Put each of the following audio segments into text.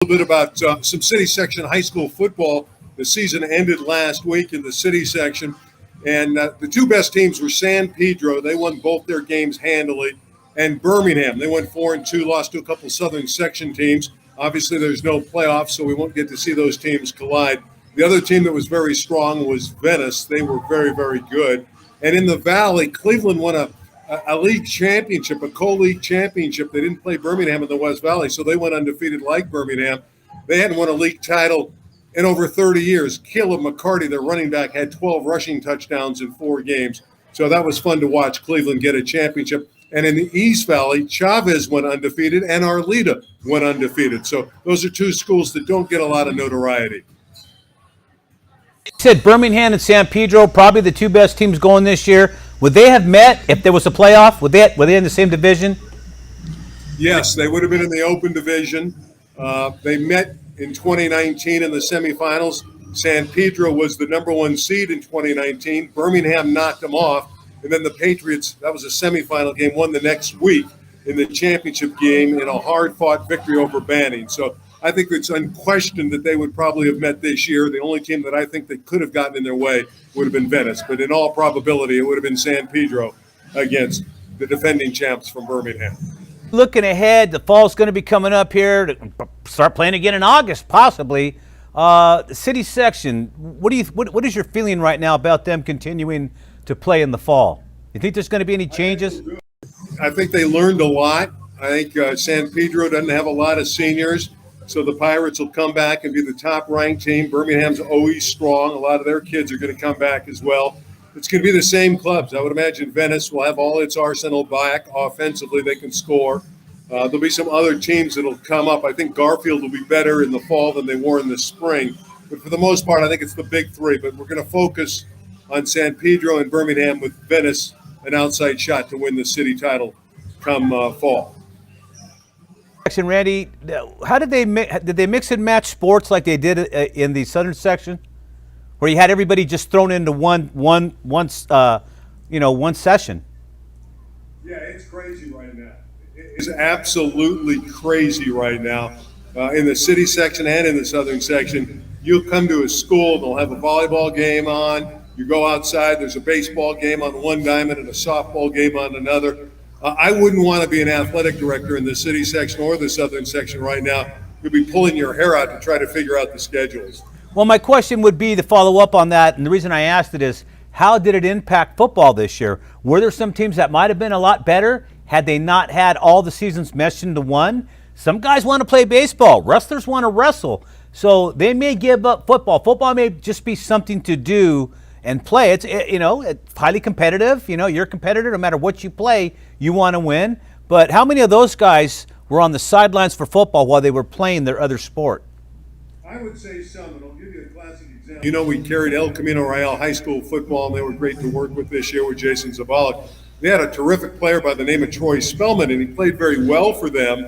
little bit about some city section high school football. The season ended last week in the city section, and the two best teams were San Pedro. They won both their games handily, and Birmingham. They went 4-2, lost to a couple southern section teams. Obviously, there's no playoffs, so we won't get to see those teams collide. The other team that was very strong was Venice. They were very, very good. And in the Valley, Cleveland won a league championship, a co-league championship. They didn't play Birmingham in the West Valley, so they went undefeated like Birmingham. They hadn't won a league title in over 30 years. Caleb McCarty, their running back, had 12 rushing touchdowns in 4 games. So that was fun to watch Cleveland get a championship. And in the East Valley, Chavez went undefeated and Arleta went undefeated. So those are two schools that don't get a lot of notoriety. You said Birmingham and San Pedro, probably the two best teams going this year. Would they have met if there was a playoff? Were they in the same division? Yes, they would have been in the open division. They met in 2019 in the semifinals. San Pedro was the number 1 seed in 2019. Birmingham knocked them off. And then the Patriots, that was a semifinal game, won the next week in the championship game in a hard-fought victory over Banning. So I think it's unquestioned that they would probably have met this year. The only team that I think they could have gotten in their way would have been Venice. But in all probability, it would have been San Pedro against the defending champs from Birmingham. Looking ahead, the fall's going to be coming up here to start playing again in August, possibly. The city section, what is your feeling right now about them continuing to play in the fall? You think there's going to be any changes? I think they learned a lot. I think San Pedro doesn't have a lot of seniors, so the Pirates will come back and be the top-ranked team. Birmingham's always strong. A lot of their kids are going to come back as well. It's going to be the same clubs. I would imagine Venice will have all its arsenal back. Offensively, they can score. There'll be some other teams that will come up. I think Garfield will be better in the fall than they were in the spring. But for the most part, I think it's the big three. But we're going to focus on San Pedro and Birmingham, with Venice an outside shot to win the city title come fall. Section, Randy, how did they mix and match sports like they did in the southern section, where you had everybody just thrown into one session? Yeah, it's crazy right now. It's absolutely crazy right now. In the city section and in the southern section, you'll come to a school, they'll have a volleyball game on. You go outside, there's a baseball game on one diamond and a softball game on another. I wouldn't want to be an athletic director in the city section or the southern section right now. You'll be pulling your hair out to try to figure out the schedules. Well, my question would be to follow up on that, and the reason I asked it is, how did it impact football this year? Were there some teams that might have been a lot better had they not had all the seasons meshed into one? Some guys want to play baseball. Wrestlers want to wrestle. So they may give up football. Football may just be something to do and play. It's highly competitive. You're a competitor no matter what you play. You want to win. But how many of those guys were on the sidelines for football while they were playing their other sport? I would say some, and I'll give you a classic example. We carried El Camino Real High School football, and they were great to work with this year with Jason Zavalek. They had a terrific player by the name of Troy Spellman, and he played very well for them.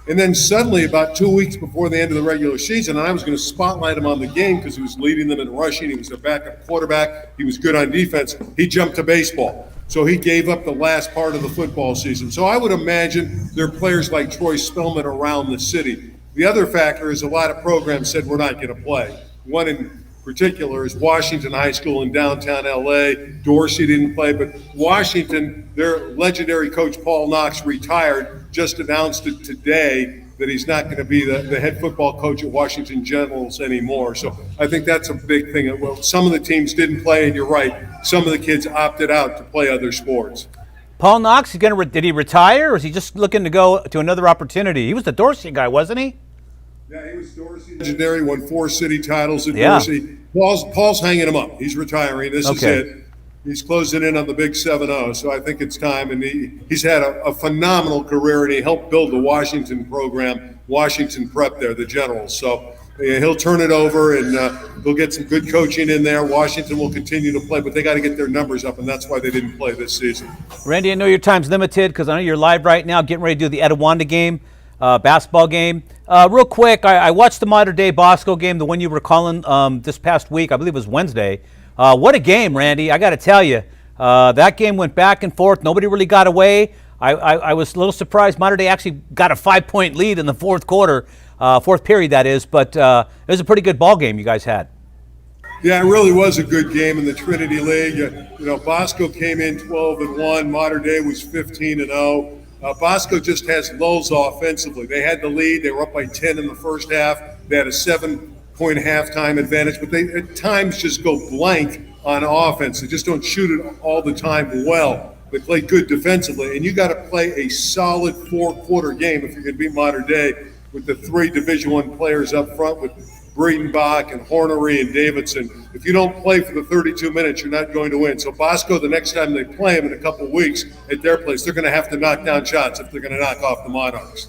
And then suddenly, about 2 weeks before the end of the regular season, and I was going to spotlight him on the game because he was leading them in rushing. He was their backup quarterback. He was good on defense. He jumped to baseball. So he gave up the last part of the football season. So I would imagine there are players like Troy Spellman around the city. The other factor is a lot of programs said we're not going to play. One in particular is Washington High School in downtown L.A. Dorsey didn't play, but Washington, their legendary coach Paul Knox retired, just announced it today that he's not going to be the head football coach at Washington Generals anymore. So I think that's a big thing. Well, some of the teams didn't play, and you're right, some of the kids opted out to play other sports. Paul Knox, did he retire, or is he just looking to go to another opportunity? He was the Dorsey guy, wasn't he? Yeah, he was Dorsey. Legendary, won 4 city titles at Dorsey. Paul's hanging him up. He's retiring. This is it. He's closing in on the big 7-0, so I think it's time. And he's had a phenomenal career, and he helped build the Washington program, Washington Prep there, the Generals. So he'll turn it over, and they'll get some good coaching in there. Washington will continue to play, but they got to get their numbers up, and that's why they didn't play this season. Randy, I know your time's limited because I know you're live right now getting ready to do the Etiwanda game. Basketball game. Real quick, I watched the Mater Dei Bosco game, the one you were calling this past week. I believe it was Wednesday. What a game, Randy. I got to tell you, that game went back and forth. Nobody really got away. I was a little surprised Mater Dei actually got a 5-point lead in the fourth quarter. fourth period that is. But it was a pretty good ball game you guys had. Yeah, it really was a good game in the Trinity League. Bosco came in 12-1. Mater Dei was 15-0. Bosco just has lulls offensively. They had the lead. They were up by 10 in the first half. They had a 7-point halftime advantage, but they at times just go blank on offense. They just don't shoot it all the time well. They play good defensively, and you got to play a solid four-quarter game if you're going to beat Mater Dei with the three Division I players up front with Breedenbach and Hornery and Davidson. If you don't play for the 32 minutes, you're not going to win. So Bosco, the next time they play them in a couple of weeks at their place, they're going to have to knock down shots if they're going to knock off the Monarchs.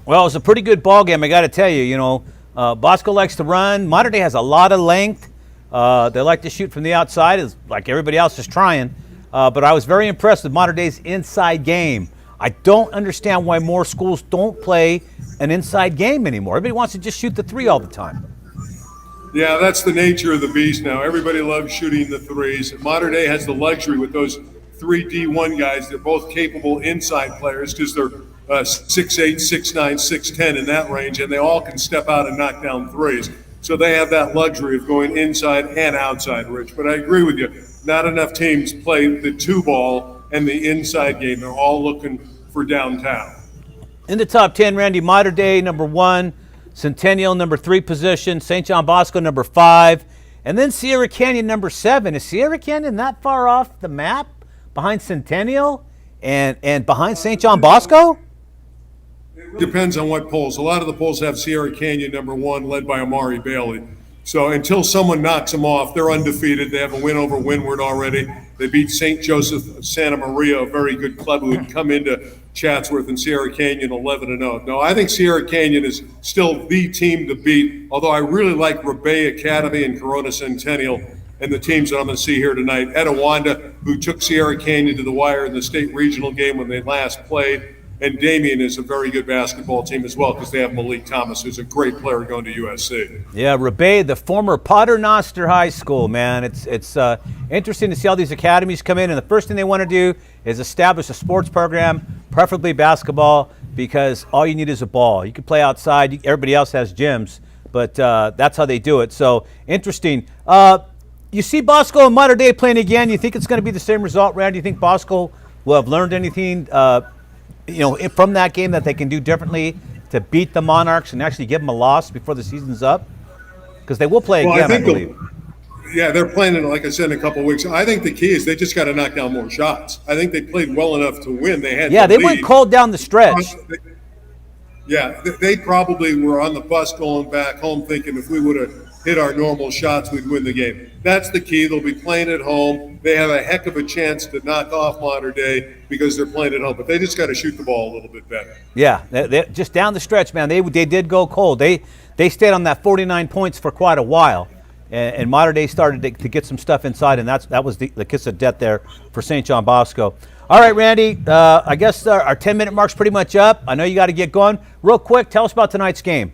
Well, it was a pretty good ball game, I got to tell you. Bosco likes to run. Mater Dei has a lot of length. They like to shoot from the outside, like everybody else is trying. But I was very impressed with Mater Dei's inside game. I don't understand why more schools don't play an inside game anymore. Everybody wants to just shoot the three all the time. Yeah, that's the nature of the beast now. Everybody loves shooting the threes. Mater Dei has the luxury with those three D1 guys. They're both capable inside players because they're 6'8", 6'9", 6'10", in that range, and they all can step out and knock down threes. So they have that luxury of going inside and outside, Rich. But I agree with you. Not enough teams play the two ball and the inside game. They're all looking for downtown. In the top 10, Randy, Mater Dei, number 1. Centennial, number 3 position. St. John Bosco, number 5. And then Sierra Canyon, number 7. Is Sierra Canyon that far off the map behind Centennial and behind St. John Bosco? Depends on what polls. A lot of the polls have Sierra Canyon number 1, led by Amari Bailey. So until someone knocks them off, they're undefeated. They have a win over Windward already. They beat St. Joseph of Santa Maria, a very good club who had come into Chatsworth, and Sierra Canyon 11-0. No, I think Sierra Canyon is still the team to beat, although I really like Rebay Academy and Corona Centennial and the teams that I'm going to see here tonight. Etiwanda, who took Sierra Canyon to the wire in the state regional game when they last played. And Damien is a very good basketball team as well because they have Malik Thomas, who's a great player going to USC. Yeah, Rebay, the former Paternoster High School, man. It's interesting to see all these academies come in, and the first thing they want to do is establish a sports program, preferably basketball, because all you need is a ball. You can play outside. Everybody else has gyms, but that's how they do it. So, interesting. You see Bosco and Mater Dei playing again. You think it's going to be the same result, Rand? Do you think Bosco will have learned anything from that game that they can do differently to beat the Monarchs and actually give them a loss before the season's up? Because they will play again, I believe. Yeah, they're playing it, like I said, in a couple of weeks. I think the key is they just got to knock down more shots. I think they played well enough to win. They had they went cold down the stretch. They probably were on the bus going back home thinking if we would have hit our normal shots, we'd win the game. That's the key. They'll be playing at home. They have a heck of a chance to knock off Mater Dei because they're playing at home, but they just got to shoot the ball a little bit better. Yeah, they just down the stretch, man. They did go cold. They stayed on that 49 points for quite a while, and Mater Dei started to get some stuff inside, and that was the kiss of death there for St. John Bosco. All right, Randy, I guess our 10-minute mark's pretty much up. I know you got to get going. Real quick, tell us about tonight's game.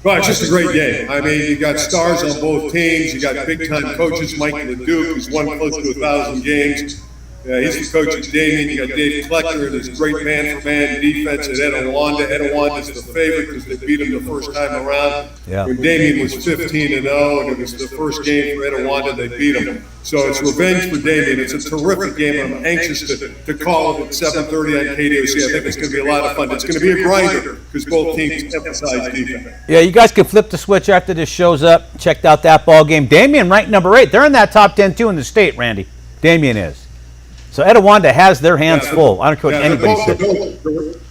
Well, it's just a great game. I mean, you got stars on both teams. You got big-time coaches, Mike LeDuc, who's won close to 1,000 games. He's the coach of Damien. You got Dave Kleckler and his great man-for-man defense at Etiwanda. Etiwanda's the favorite because they beat him the first time around. Yeah. When Damien was 15-0, and it was the first game for Etiwanda, they beat him. So it's revenge for Damien. It's a terrific game. I'm anxious to call it at 7:30 on KDOC. I think it's going to be a lot of fun. It's going to be a grinder because both teams emphasize defense. Yeah, you guys can flip the switch after this shows up. Checked out that ball game. Damien ranked number 8. They're in that top 10 too in the state, Randy. Damien is. So Etiwanda has their hands full. I don't care what anybody says.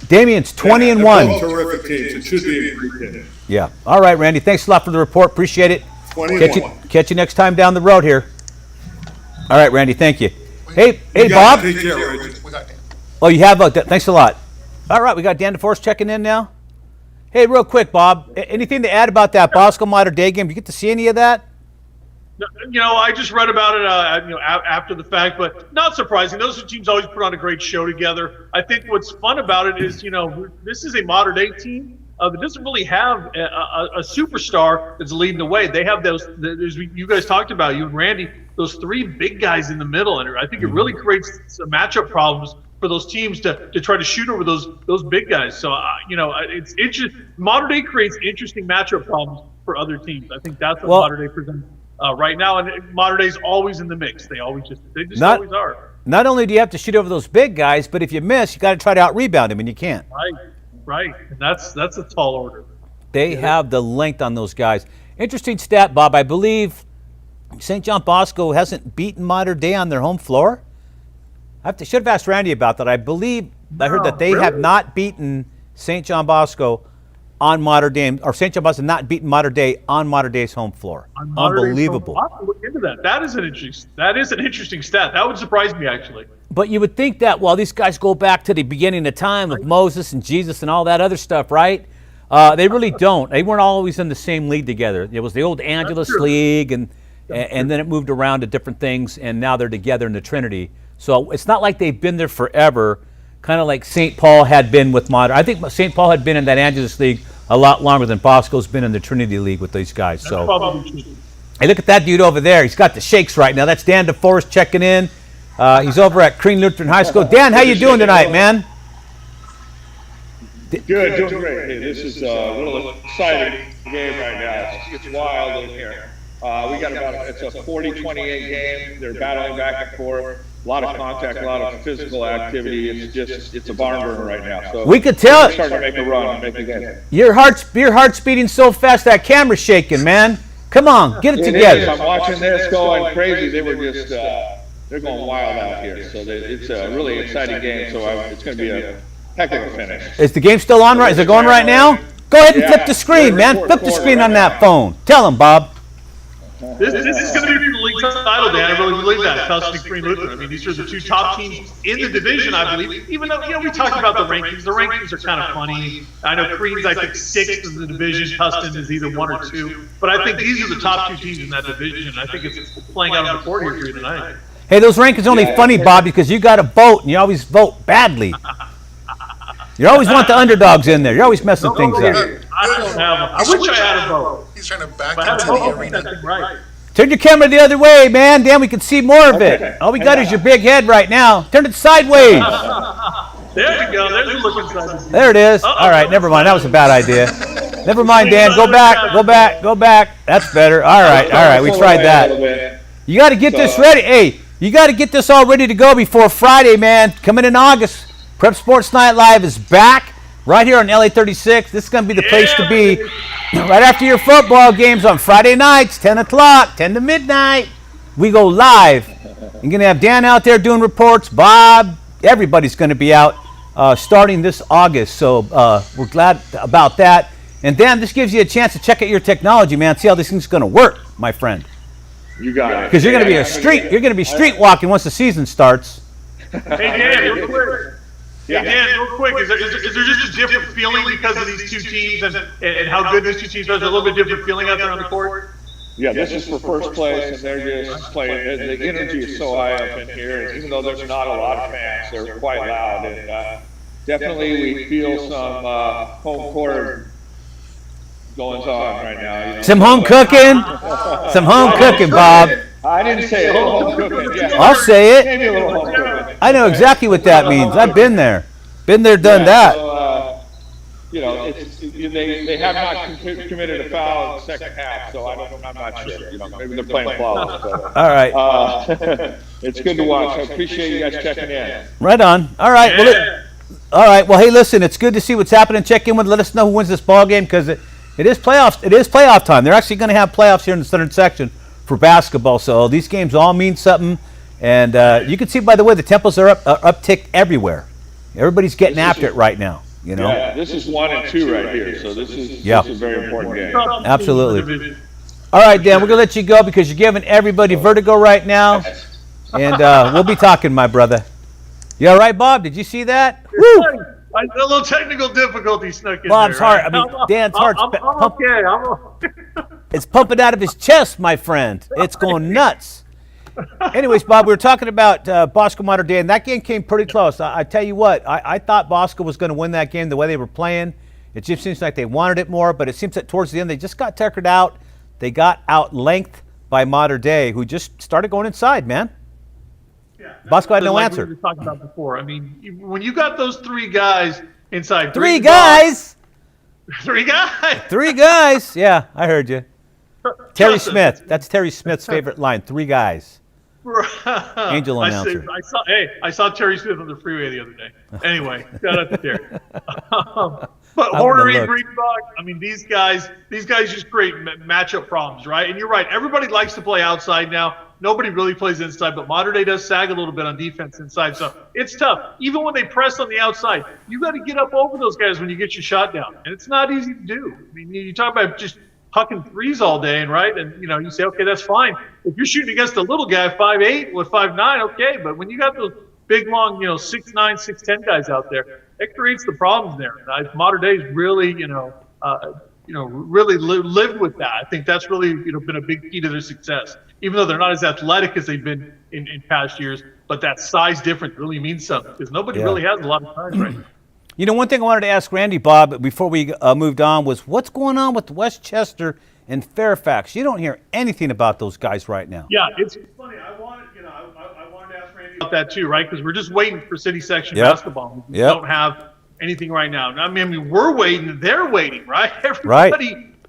Damien's 20-1. Terrific teams. It should be a great game. Yeah. All right, Randy. Thanks a lot for the report. Appreciate it. 20-1. Catch you next time down the road here. All right, Randy. Thank you. Hey, Bob. Take care, Reggie. Oh, you have. Thanks a lot. All right, we got Dan DeForest checking in now. Hey, real quick, Bob. Anything to add about that Bosco Mater Dei game? Did you get to see any of that? I just read about it, after the fact, but not surprising. Those two teams always put on a great show together. I think what's fun about it is, this is a Mater Dei team that doesn't really have a superstar that's leading the way. They have those, as you guys talked about, you and Randy, those 3 big guys in the middle, and I think it really creates some matchup problems for those teams to try to shoot over those big guys. So it's interesting. Modern day creates interesting matchup problems for other teams. I think that's what modern day presents right now, and modern day's always in the mix. They just always are. Not only do you have to shoot over those big guys, but if you miss, you got to try to out-rebound them, and you can't. Right. And that's a tall order. They have the length on those guys. Interesting stat, Bob. I believe St. John Bosco hasn't beaten Modern Day on their home floor. Should have asked Randy about that. I heard that they have not beaten St. John Bosco on Modern Day, or St. John Bosco not beaten Modern Day on Modern Day's home floor. Unbelievable. I'll have to look into that. That is an interesting stat. That would surprise me, actually. But you would think that, these guys go back to the beginning of time with Moses and Jesus and all that other stuff, right? They really don't. They weren't always in the same league together. It was the old Angelus League, and then it moved around to different things, and now they're together in the Trinity. So it's not like they've been there forever, kind of like St. Paul had been with Modern. I think St. Paul had been in that Angelus League a lot longer than Bosco's been in the Trinity League with these guys. So, hey, look at that dude over there. He's got the shakes right now. That's Dan DeForest checking in. He's over at Crean Lutheran High School. Dan, how you doing tonight, man? Good, doing great. Hey, this is a real exciting game right now. It's wild in here. We got it's a 40-28 game. They're battling back and forth. A lot of contact, a lot of physical activity. It's a barn burner right now. So we could tell. We're starting to make a run and make a game. Your heart's beating so fast that camera's shaking, man. Come on, get it together. I'm watching this going crazy. They were just they're going wild out here. So it's a really exciting game. So it's going to be a heck of a finish. Is the game still on? Right? Is it going right now? Go ahead and flip the screen, man. Flip the screen on that phone. Tell him, Bob. This is going to be the league title, Dan. I really believe that. Custody Crean Lutheran. I mean, these are the two top teams in the division, I believe. Even though, we talked about the rankings. The rankings are kind of funny. I know Crean's, I think, 6th in the division. Tustin is either 1 or 2. But I think these are the top 2 teams in that division. I think it's playing out on the court here for you tonight. Hey, those rankings are only funny, Bob, because you got to vote, and you always vote badly. You always want the underdogs in there. You're always messing things up. I don't have them. I wish I had a vote. He's trying to back into the arena. Right. Turn your camera the other way, man. Dan, we can see more of it. All we got is your big head right now. Turn it sideways. There you go. There's the looking side. There it is. All right, never mind. That was a bad idea. Never mind, Dan. Go back. That's better. All right. We tried that. You got to get this ready. Hey, you got to get this all ready to go before Friday, man. Coming in August. Prep Sports Night Live is back right here on LA 36. This is going to be the place to be right after your football games on Friday nights, 10 o'clock, 10 to midnight. We go live. You're going to have Dan out there doing reports, Bob. Everybody's going to be out starting this August. So we're glad about that. And Dan, this gives you a chance to check out your technology, man. See how this thing's going to work, my friend. You got it. Because you're going to be street walking once the season starts. Hey, Dan, real quick. Yeah, Dan, real quick, is there just a different feeling because of these two teams and how good these two teams are? Is there a little bit different feeling out there on the court? Yeah, this is for first place, and they're just playing. The energy is so high up in here, and even though there's not a lot of fans, they're quite loud. And definitely we feel some home court goings on right now. Some home cooking? Some home cooking, Bob. I didn't say home cooking. Yeah. I'll say it. Maybe a little home cooking. I know exactly what that means. I've been there. Been there, done that. So, they have not committed a foul in the second half, so I'm not sure. Maybe they're playing flawless. But, all right. It's good to watch. I appreciate you guys checking in. Right on. All right. Well, hey, listen, it's good to see what's happening. Check in with. Let us know who wins this ball game because it is playoffs. It is playoff time. They're actually going to have playoffs here in the Southern section for basketball. So these games all mean something. And you can see, by the way, the tempos are uptick everywhere. Everybody's getting after it right now. Yeah, this is 1 and 2 right here. So this is a very important game. Absolutely. All right, Dan, we're going to let you go because you're giving everybody vertigo right now. And we'll be talking, my brother. You all right, Bob? Did you see that? Woo! A little technical difficulty snuck in Bob's there. heart. I mean, Dan's heart's I'm okay. I'm okay. It's pumping out of his chest, my friend. It's going nuts. Anyways, Bob, we were talking about Bosco Modern Day, and that game came pretty close. I tell you what, I thought Bosco was going to win that game the way they were playing. It just seems like they wanted it more, but it seems that towards the end they just got tuckered out. They got out-lengthed by Modern Day, who just started going inside, man. Bosco had no like answer. we were talking about before. I mean, when you got those three guys inside, Three guys. three guys. Three guys. Yeah, I heard you. Terry Trust us. Smith. That's Terry Smith's favorite line. Three guys. Angel announcer. I saw Terry Smith on the freeway the other day. Anyway, shout out to Terry. But Hornery, Greenbach, I mean, these guys just create matchup problems, right? And you're right. Everybody likes to play outside now. Nobody really plays inside, but Mater Dei does sag a little bit on defense inside. So it's tough. Even when they press on the outside, you got to get up over those guys when you get your shot down. And it's not easy to do. I mean, you talk about just hucking threes all day, and right? And, you say, okay, that's fine. If you're shooting against a little guy, 5'8", with 5'9", okay. But when you got those big, long, 6'9", 6'10" guys out there, it creates the problems there. And Mater Dei's really, really lived with that. I think that's really, been a big key to their success. Even though they're not as athletic as they've been in past years, but that size difference really means something because nobody really has a lot of size right now. One thing I wanted to ask Randy, Bob, before we moved on was what's going on with Westchester and Fairfax? You don't hear anything about those guys right now. Yeah, it's funny. I wanted to ask Randy about that too, right? Because we're just waiting for city section basketball. We don't have anything right now. I mean, we're waiting. They're waiting, right?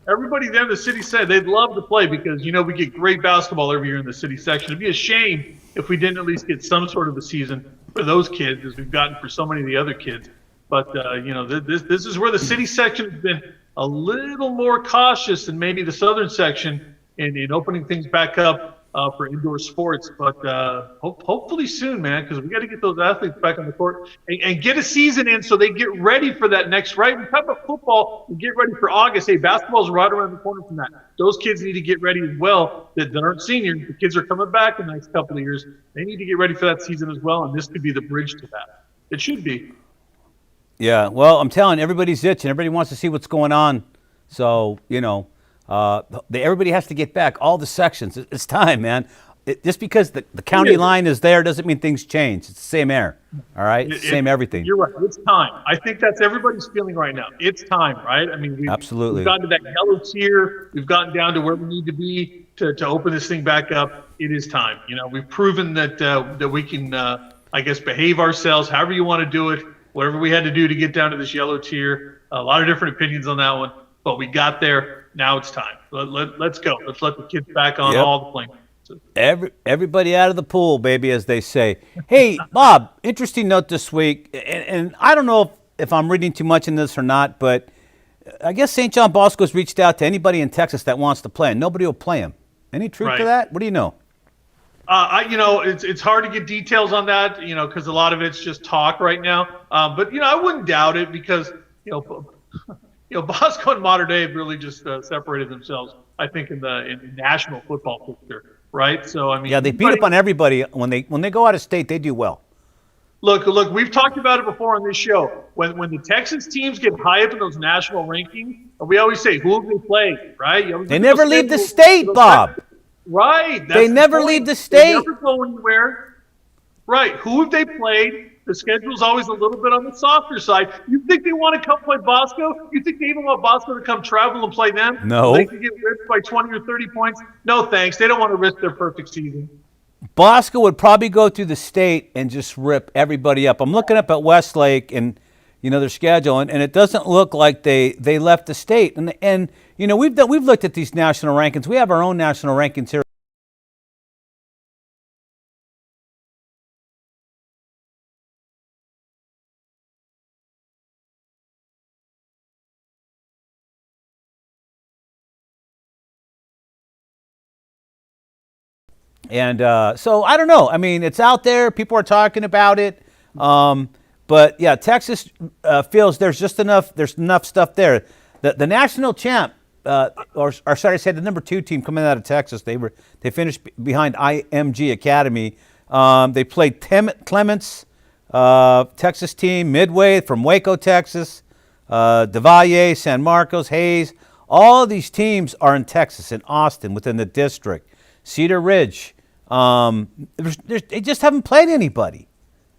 Everybody there in the city said they'd love to play because, we get great basketball every year in the city section. It'd be a shame if we didn't at least get some sort of a season for those kids as we've gotten for so many of the other kids. But, this is where the city section has been a little more cautious than maybe the southern section in opening things back up for indoor sports. But hopefully soon, man, because we got to get those athletes back on the court and get a season in so they get ready for that next, right? We talk about football and get ready for August. Hey, basketball's right around the corner from that. Those kids need to get ready as well that aren't seniors. The kids are coming back in the next couple of years. They need to get ready for that season as well, and this could be the bridge to that. It should be. Yeah, well, I'm telling you, everybody's itching. Everybody wants to see what's going on. So, everybody has to get back, all the sections. It's time, man. Just because the county line is there doesn't mean things change. It's the same air, all right? Same everything. You're right. It's time. I think that's everybody's feeling right now. It's time, right? I mean, Absolutely. We've gotten to that yellow tier. We've gotten down to where we need to be to open this thing back up. It is time. We've proven that we can, behave ourselves however you want to do it. Whatever we had to do to get down to this yellow tier, a lot of different opinions on that one, but we got there. Now it's time. Let's go. Let's let the kids back on all the playing. Everybody out of the pool, baby, as they say. Hey, Bob, interesting note this week, and I don't know if I'm reading too much in this or not, but I guess St. John Bosco's reached out to anybody in Texas that wants to play, and nobody will play him. Any truth to that? What do you know? It's hard to get details on that, because a lot of it's just talk right now. But I wouldn't doubt it because, Bosco and Mater Dei have really just separated themselves, I think, in the national football picture, right? So, I mean. Yeah, they beat up on everybody. When they go out of state, they do well. Look, we've talked about it before on this show. When the Texas teams get high up in those national rankings, we always say, who have they played, right? They never leave the state, Bob. Right. They never leave the state. They never go anywhere. Right. Who have they played? The schedule's always a little bit on the softer side. You think they want to come play Bosco? You think they even want Bosco to come travel and play them? No. They can get ripped by 20 or 30 points? No, thanks. They don't want to risk their perfect season. Bosco would probably go through the state and just rip everybody up. I'm looking up at Westlake and their schedule, and it doesn't look like they left the state. And we've looked at these national rankings. We have our own national rankings here. And so I don't know. I mean, it's out there. People are talking about it. But yeah, Texas feels there's enough stuff there. The national champ, or sorry, I said the number 2 team coming out of Texas. They finished behind IMG Academy. They played Clements, Texas team, Midway from Waco, Texas, DeValle, San Marcos, Hayes. All of these teams are in Texas, in Austin, within the district. Cedar Ridge. They just haven't played anybody.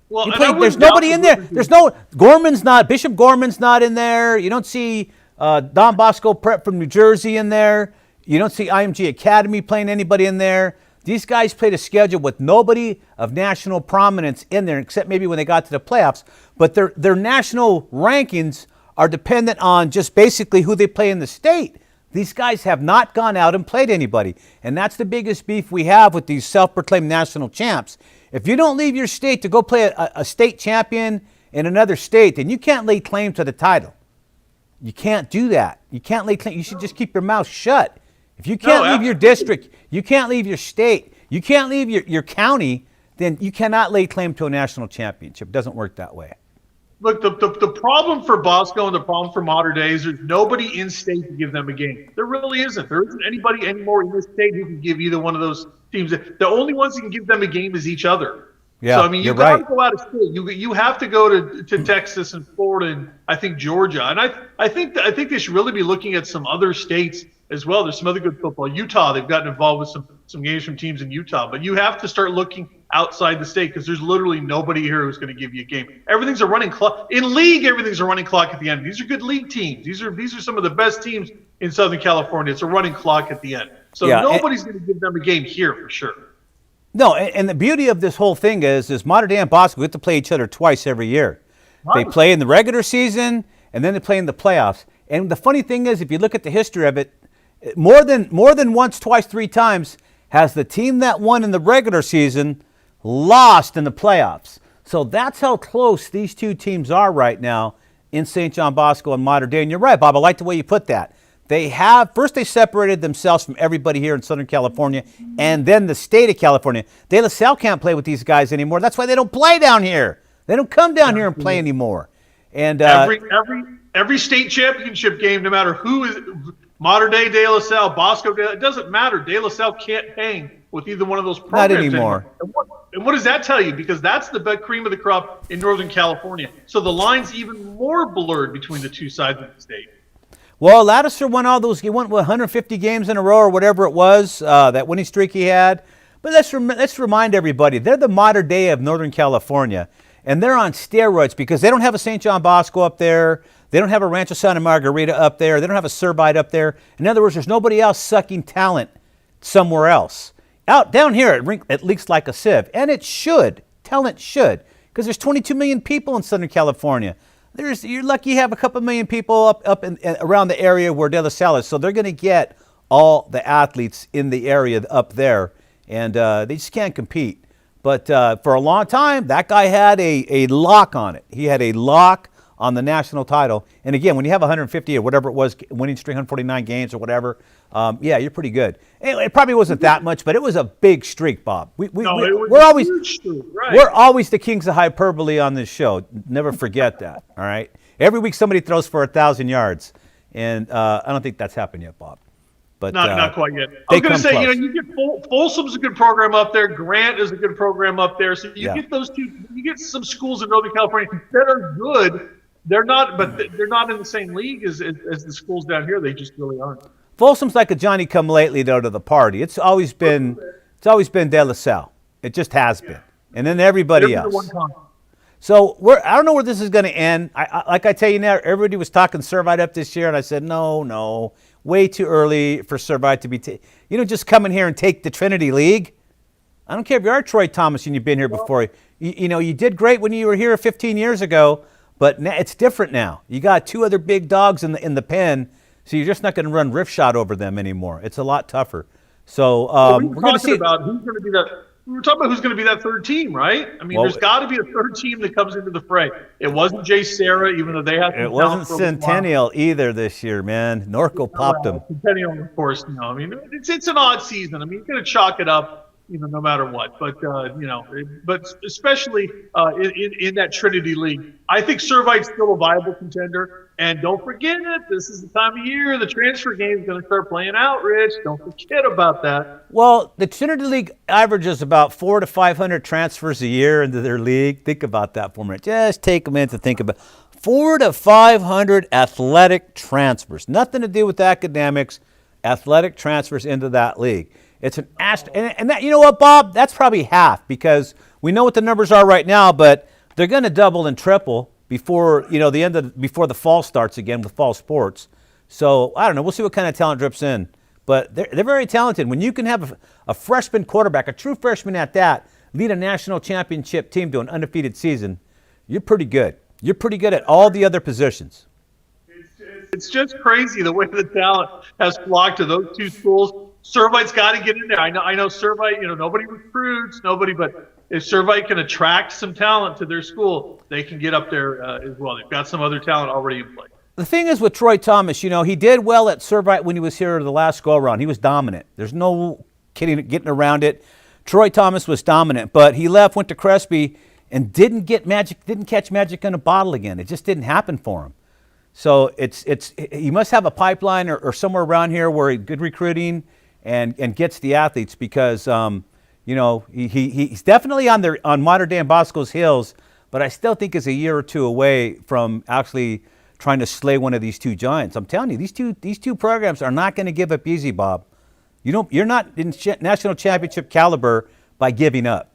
Well, there's nobody in there. Bishop Gorman's not in there. You don't see Don Bosco Prep from New Jersey in there. You don't see IMG Academy playing anybody in there. These guys played a schedule with nobody of national prominence in there, except maybe when they got to the playoffs. But their national rankings are dependent on just basically who they play in the state. These guys have not gone out and played anybody. And that's the biggest beef we have with these self-proclaimed national champs. If you don't leave your state to go play a state champion in another state, then you can't lay claim to the title. You can't do that. You can't lay claim. You should just keep your mouth shut. If you can't leave your district, you can't leave your state, you can't leave your county, then you cannot lay claim to a national championship. It doesn't work that way. Look, the problem for Bosco and the problem for Mater Dei is there's nobody in state to give them a game. There really isn't. There isn't anybody anymore in this state who can give either one of those teams. The only ones who can give them a game is each other. Yeah, so, I mean, you got to go out of state. You have to go to Texas and Florida and I think Georgia. And I think they should really be looking at some other states as well. There's some other good football. Utah, they've gotten involved with some games from teams in Utah. But you have to start looking outside the state because there's literally nobody here who's going to give you a game. Everything's a running clock. In league, everything's a running clock at the end. These are good league teams. These are some of the best teams in Southern California. It's a running clock at the end. So nobody's going to give them a game here for sure. No, and the beauty of this whole thing is Mater Dei and Bosco get to play each other twice every year. Right. They play in the regular season, and then they play in the playoffs. And the funny thing is, if you look at the history of it, more than once, twice, three times has the team that won in the regular season lost in the playoffs. So that's how close these two teams are right now in St. John Bosco and Mater Dei. And you're right, Bob, I like the way you put that. They separated themselves from everybody here in Southern California and then the state of California. De La Salle can't play with these guys anymore. That's why they don't play down here. They don't come down here and play anymore. And every state championship game, no matter who is Mater Dei, De La Salle, Bosco, it doesn't matter. De La Salle can't hang with either one of those programs not anymore. And what does that tell you? Because that's the best cream of the crop in Northern California. So the line's even more blurred between the two sides of the state. Well, Laddister won all those. He won 150 games in a row or whatever it was, that winning streak he had. But let's remind everybody, they're the Mater Dei of Northern California, and they're on steroids because they don't have a St. John Bosco up there. They don't have a Rancho Santa Margarita up there. They don't have a Servite up there. In other words, there's nobody else sucking talent somewhere else. Down here, it leaks like a sieve, and it should. Talent should, because there's 22 million people in Southern California. You're lucky you have a couple million people up around the area where De La Salle is, so they're going to get all the athletes in the area up there, and they just can't compete. But for a long time, that guy had a lock on it. He had a lock on the national title. And again, when you have 150 or whatever it was, winning streak, 149 games or whatever, you're pretty good. It probably wasn't that much, but it was a big streak, Bob. We're always the kings of hyperbole on this show. Never forget that. All right. Every week somebody throws for 1,000 yards, and I don't think that's happened yet, Bob. But not quite yet. I was going to say, you get Folsom's a good program up there. Grant is a good program up there. So you get those two. You get some schools in Northern California that are good. They're not, but they're not in the same league as the schools down here. They just really aren't. Folsom's like a Johnny-come-lately though to the party. It's always been De La Salle. It just has been, and then everybody else. So I don't know where this is going to end. Like I tell you now, everybody was talking Servite up this year, and I said no, way too early for Servite to be. Just come in here and take the Trinity League. I don't care if you are Troy Thomas and you've been here before. You did great when you were here 15 years ago. But it's different now. You got two other big dogs in the pen, so you're just not going to run riff shot over them anymore. It's a lot tougher. So we're going to see about who's going to be that. We were talking about who's going to be that third team, right? I mean, there's got to be a third team that comes into the fray. It wasn't Jay Sarah, even though they had. It wasn't Centennial either this year, man. Norco popped them. Centennial, of course. I mean, it's an odd season. I mean, you're going to chalk it up. No matter what, but but especially in that Trinity League, I think Servite's still a viable contender. And don't forget it, this is the time of year the transfer game is going to start playing out. Rich, don't forget about that. Well, the Trinity League averages about 400 to 500 transfers a year into their league. Think about that for a minute. Just take a minute to think about 400 to 500 athletic transfers. Nothing to do with academics. Athletic transfers into that league. It's an and that, you know what, Bob? That's probably half because we know what the numbers are right now, but they're going to double and triple before before the fall starts again with fall sports. So I don't know. We'll see what kind of talent drips in. but they're very talented. When you can have a freshman quarterback, a true freshman at that, lead a national championship team to an undefeated season, you're pretty good. You're pretty good at all the other positions. It's just crazy the way the talent has flocked to those two schools. Servite's got to get in there. I know Servite, nobody recruits, but if Servite can attract some talent to their school, they can get up there as well. They've got some other talent already in play. The thing is with Troy Thomas, he did well at Servite when he was here the last go-around. He was dominant. There's no getting around it. Troy Thomas was dominant, but he left, went to Crespi, and didn't catch magic in a bottle again. It just didn't happen for him. So he must have a pipeline or somewhere around here where he good recruiting and gets the athletes because he's definitely on modern day and Bosco's heels, but I still think is a year or two away from actually trying to slay one of these two giants. I'm telling you, these two programs are not going to give up easy, Bob. You're not in national championship caliber by giving up.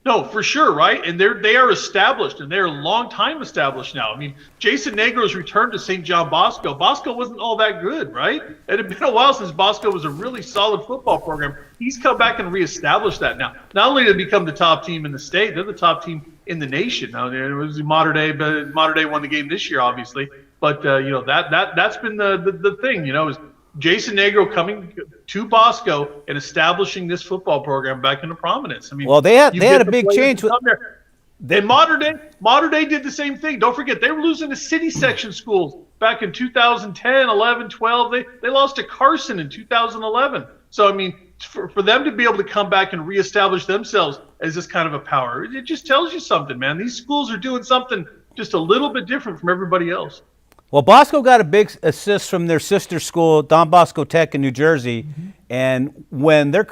No, for sure, right? And they are established, and they're a long time established now. I mean, Jason Negro's return to St. John Bosco. Bosco wasn't all that good, right? It had been a while since Bosco was a really solid football program. He's come back and reestablished that now. Not only did they become the top team in the state, they're the top team in the nation. Now, it was Mater Dei won the game this year, obviously. But that's been the thing, is Jason Negro coming to Bosco and establishing this football program back into prominence. I mean, well, they had a big change. And Mater Dei did the same thing. Don't forget, they were losing to city section schools back in 2010, 11, 12. They lost to Carson in 2011. So, I mean, for them to be able to come back and reestablish themselves as this kind of a power, it just tells you something, man. These schools are doing something just a little bit different from everybody else. Well, Bosco got a big assist from their sister school, Don Bosco Tech in New Jersey. Mm-hmm. And when their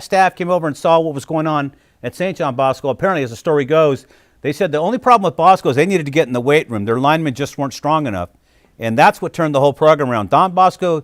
staff came over and saw what was going on at St. John Bosco, apparently, as the story goes, they said the only problem with Bosco is they needed to get in the weight room. Their linemen just weren't strong enough. And that's what turned the whole program around. Don Bosco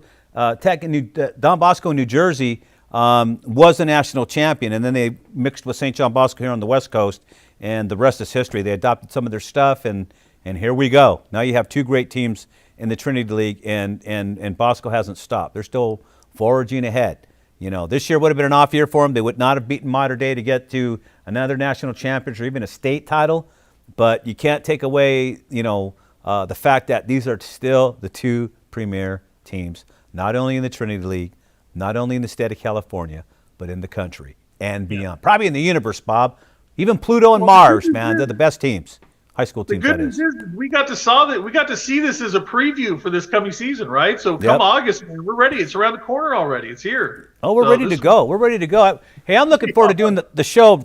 Tech in Don Bosco, New Jersey, was a national champion. And then they mixed with St. John Bosco here on the West Coast. And the rest is history. They adopted some of their stuff, and here we go. Now you have two great teams in the Trinity League, and Bosco hasn't stopped. They're still foraging ahead. This year would have been an off year for them. They would not have beaten Mater Dei to get to another national championship or even a state title. But you can't take away, the fact that these are still the two premier teams, not only in the Trinity League, not only in the state of California, but in the country and beyond. Probably in the universe, Bob. Even Pluto and Mars, man, they're the best teams. High school teams. The good news is we got to see this as a preview for this coming season, right? So come August, man, we're ready. It's around the corner already. It's here. Oh, we're ready to go. We're ready to go. Hey, I'm looking forward to doing the show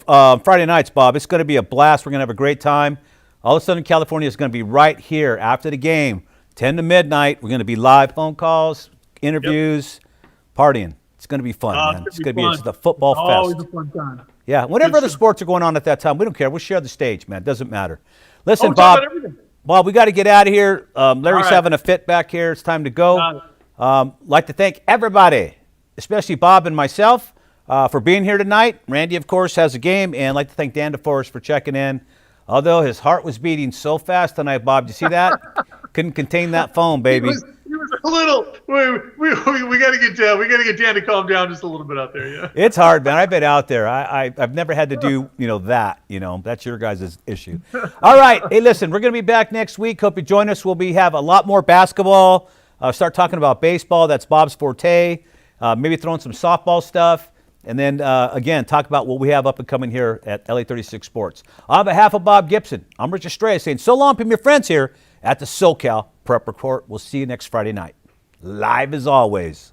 Friday nights, Bob. It's going to be a blast. We're going to have a great time. All of a sudden, California is going to be right here after the game, 10 to midnight. We're going to be live phone calls, interviews, partying. It's going to be fun, man. It's going to be the football fest. Always a fun time. Yeah, whatever other sports are going on at that time, we don't care. We'll share the stage, man. It doesn't matter. Listen, Bob, we got to get out of here. Larry's having a fit back here. It's time to go. Like to thank everybody, especially Bob and myself, for being here tonight. Randy, of course, has a game, and I'd like to thank Dan DeForest for checking in. Although his heart was beating so fast tonight, Bob, did you see that? Couldn't contain that phone, baby. He was a little. We got to get Dan. We got to get Dan to calm down just a little bit out there. Yeah. It's hard, man. I've been out there. I've never had to do that. That's your guys' issue. All right. Hey, listen, we're going to be back next week. Hope you join us. We'll have a lot more basketball. Start talking about baseball. That's Bob's forte. Maybe throwing some softball stuff. And then, again, talk about what we have up and coming here at LA 36 Sports. On behalf of Bob Gibson, I'm Rich Estrella saying so long from your friends here at the SoCal Prep Report. We'll see you next Friday night. Live as always.